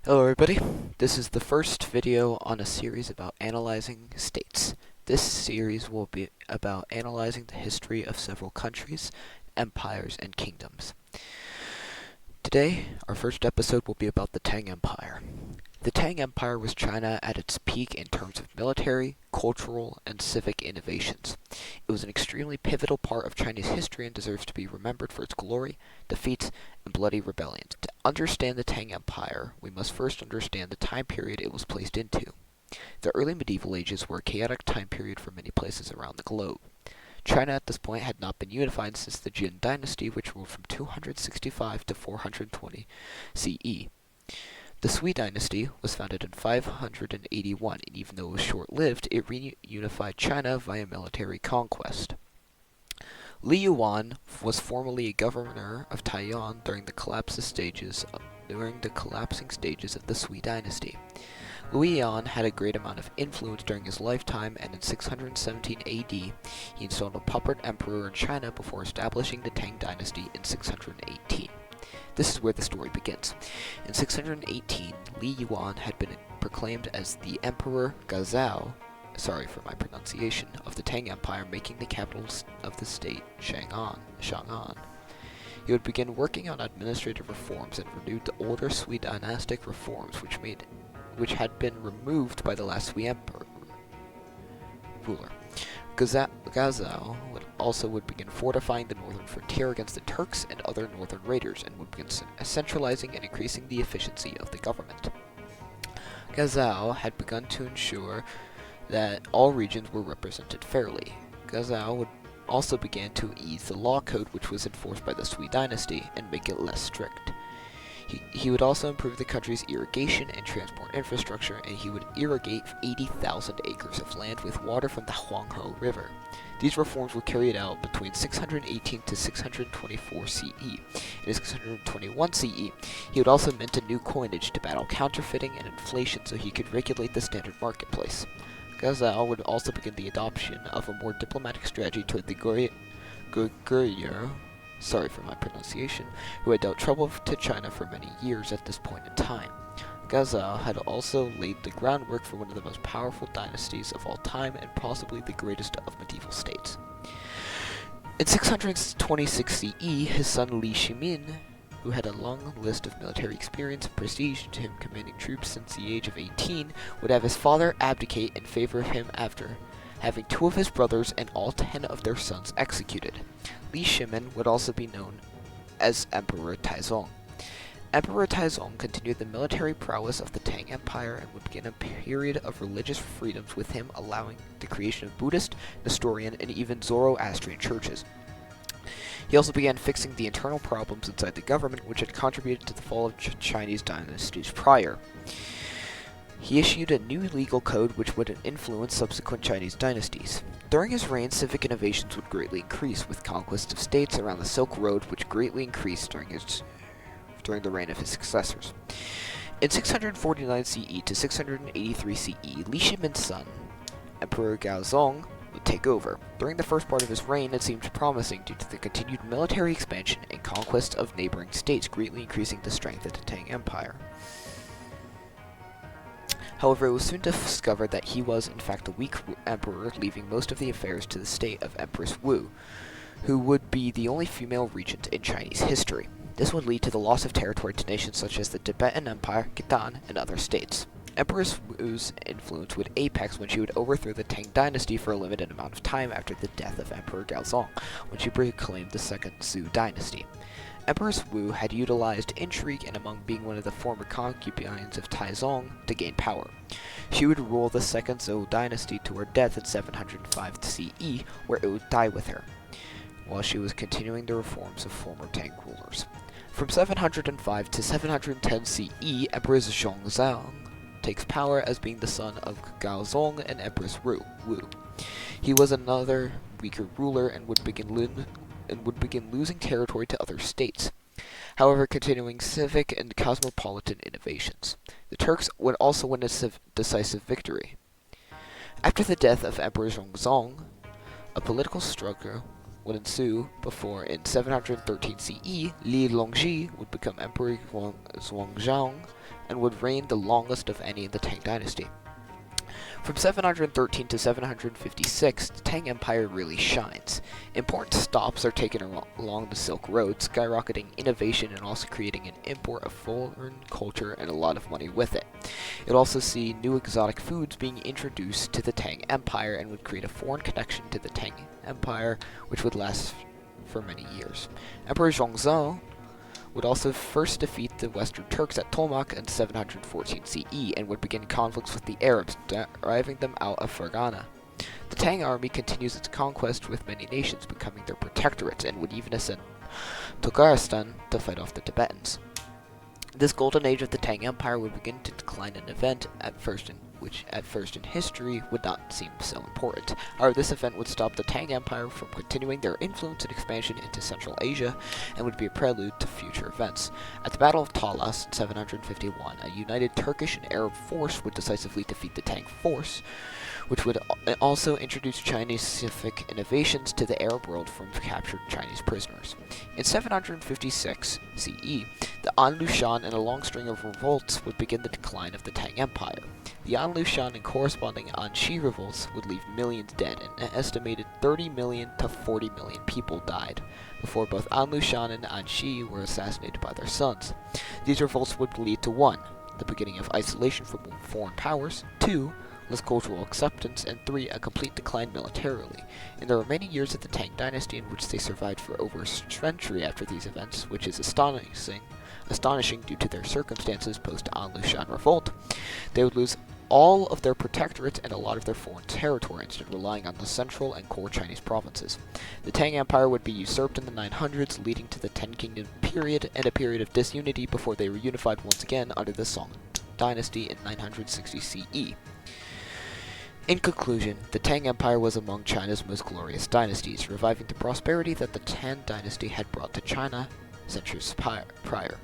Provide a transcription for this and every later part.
Hello everybody, this is the first video on a series about analyzing states. This series will be about analyzing the history of several countries, empires, and kingdoms. Today, our first episode will be about the Tang Empire. The Tang Empire was China at its peak in terms of military, cultural, and civic innovations. It was an extremely pivotal part of Chinese history and deserves to be remembered for its glory, defeats, and bloody rebellions. To understand the Tang Empire, we must first understand the time period it was placed into. The early medieval ages were a chaotic time period for many places around the globe. China at this point had not been unified since the Jin dynasty, which ruled from 265 to 420 CE. The Sui dynasty was founded in 581, and even though it was short-lived, it reunified China via military conquest. Li Yuan was formerly a governor of Taiwan during the collapsing stages of the Sui dynasty. Li Yuan had a great amount of influence during his lifetime, and in 617 AD, he installed a puppet emperor in China before establishing the Tang dynasty in 618. This is where the story begins. In 618, Li Yuan had been proclaimed as the Emperor Gazao, sorry for my pronunciation, of the Tang Empire, making the capital of the state Chang'an. He would begin working on administrative reforms and renewed the older Sui dynastic reforms which had been removed by the last Sui ruler. Gazao would begin fortifying the northern frontier against the Turks and other northern raiders, and would begin centralizing and increasing the efficiency of the government. Gazao had begun to ensure that all regions were represented fairly. Gazao would also begin to ease the law code which was enforced by the Sui dynasty and make it less strict. He would also improve the country's irrigation and transport infrastructure, and he would irrigate 80,000 acres of land with water from the Huanghe River. These reforms were carried out between 618 to 624 CE. In 621 CE, he would also mint a new coinage to battle counterfeiting and inflation so he could regulate the standard marketplace. Gazao would also begin the adoption of a more diplomatic strategy toward the Goryeo, sorry for my pronunciation, who had dealt trouble to China for many years at this point in time. Gazao had also laid the groundwork for one of the most powerful dynasties of all time and possibly the greatest of medieval states. In 626 CE, his son Li Shimin, who had a long list of military experience and prestige to him commanding troops since the age of 18, would have his father abdicate in favor of him after having 2 of his brothers and all 10 of their sons executed. Li Shimin would also be known as Emperor Taizong. Emperor Taizong continued the military prowess of the Tang Empire and would begin a period of religious freedoms, with him allowing the creation of Buddhist, Nestorian, and even Zoroastrian churches. He also began fixing the internal problems inside the government which had contributed to the fall of Chinese dynasties prior. He issued a new legal code which would influence subsequent Chinese dynasties. During his reign, civic innovations would greatly increase, with conquest of states around the Silk Road, which greatly increased during the reign of his successors. In 649 CE to 683 CE, Li Shimin's son, Emperor Gaozong, would take over. During the first part of his reign, it seemed promising due to the continued military expansion and conquest of neighboring states, greatly increasing the strength of the Tang Empire. However, it was soon discovered that he was in fact a weak emperor, leaving most of the affairs to the state of Empress Wu, who would be the only female regent in Chinese history. This would lead to the loss of territory to nations such as the Tibetan Empire, Khitan, and other states. Empress Wu's influence would apex when she would overthrow the Tang dynasty for a limited amount of time after the death of Emperor Gaozong, when she proclaimed the Second Zhou dynasty. Empress Wu had utilized intrigue and among being one of the former concubines of Taizong to gain power. She would rule the Second Zhou dynasty to her death in 705 CE, where it would die with her, while she was continuing the reforms of former Tang rulers. From 705 to 710 CE, Empress Zhongzhang takes power as being the son of Gaozong and Empress Wu. He was another weaker ruler and would begin losing territory to other states, however continuing civic and cosmopolitan innovations. The Turks would also win a decisive victory. After the death of Emperor Zhongzong, a political struggle would ensue before, in 713 CE, Li Longji would become Emperor Zhuangzhang and would reign the longest of any in the Tang dynasty. From 713 to 756, the Tang Empire really shines. Important stops are taken along the Silk Road, skyrocketing innovation and also creating an import of foreign culture and a lot of money with it. It also see new exotic foods being introduced to the Tang Empire and would create a foreign connection to the Tang Empire, which would last for many years. Emperor Zhongzhou would also first defeat the Western Turks at Tomak in 714 CE and would begin conflicts with the Arabs, driving them out of Fergana. The Tang army continues its conquest with many nations, becoming their protectorates, and would even ascend Turkestan to fight off the Tibetans. This golden age of the Tang Empire would begin to decline an event which at first in history would not seem so important. However, this event would stop the Tang Empire from continuing their influence and expansion into Central Asia and would be a prelude to future events. At the Battle of Talas in 751, a united Turkish and Arab force would decisively defeat the Tang force, which would also introduce Chinese-specific innovations to the Arab world from captured Chinese prisoners. In 756 CE, the Anlu Shan and a long string of revolts would begin the decline of the Tang Empire. The Anlu Shan and corresponding Anxi revolts would leave millions dead, and an estimated 30 million to 40 million people died before both Anlu Shan and Anxi were assassinated by their sons. These revolts would lead to 1. The beginning of isolation from foreign powers, 2. Less cultural acceptance, and 3. A complete decline militarily. In the remaining years of the Tang dynasty, in which they survived for over a century after these events, which is astonishing due to their circumstances post-Anlu Shan revolt, they would lose all of their protectorates and a lot of their foreign territory, instead relying on the central and core Chinese provinces. The Tang Empire would be usurped in the 900s, leading to the Ten Kingdom period and a period of disunity before they were unified once again under the Song dynasty in 960 CE. In conclusion, the Tang Empire was among China's most glorious dynasties, reviving the prosperity that the Tang dynasty had brought to China centuries prior.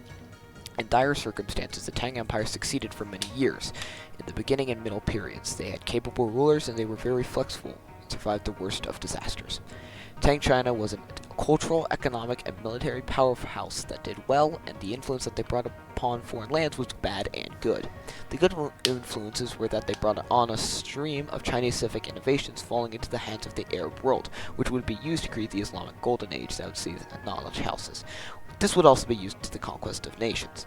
In dire circumstances, the Tang Empire succeeded for many years. In the beginning and middle periods, they had capable rulers and they were very flexible and survived the worst of disasters. Tang China was a cultural, economic, and military powerhouse that did well, and the influence that they brought upon foreign lands was bad and good. The good influences were that they brought on a stream of Chinese civic innovations falling into the hands of the Arab world, which would be used to create the Islamic Golden Age that would see the knowledge houses. This would also be used to the conquest of nations.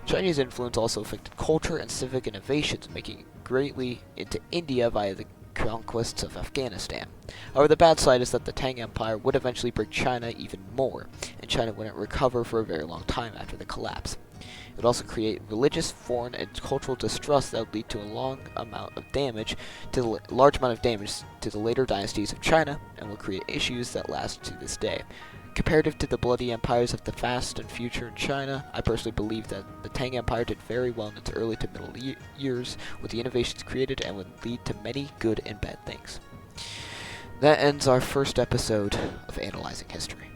Chinese influence also affected culture and civic innovations, making it greatly into India via the conquests of Afghanistan. However, the bad side is that the Tang Empire would eventually break China even more, and China wouldn't recover for a very long time after the collapse. It would also create religious, foreign, and cultural distrust that would lead to a large amount of damage to the later dynasties of China, and will create issues that last to this day. Comparative to the bloody empires of the past and future in China, I personally believe that the Tang Empire did very well in its early to middle years with the innovations created and would lead to many good and bad things. That ends our first episode of Analyzing History.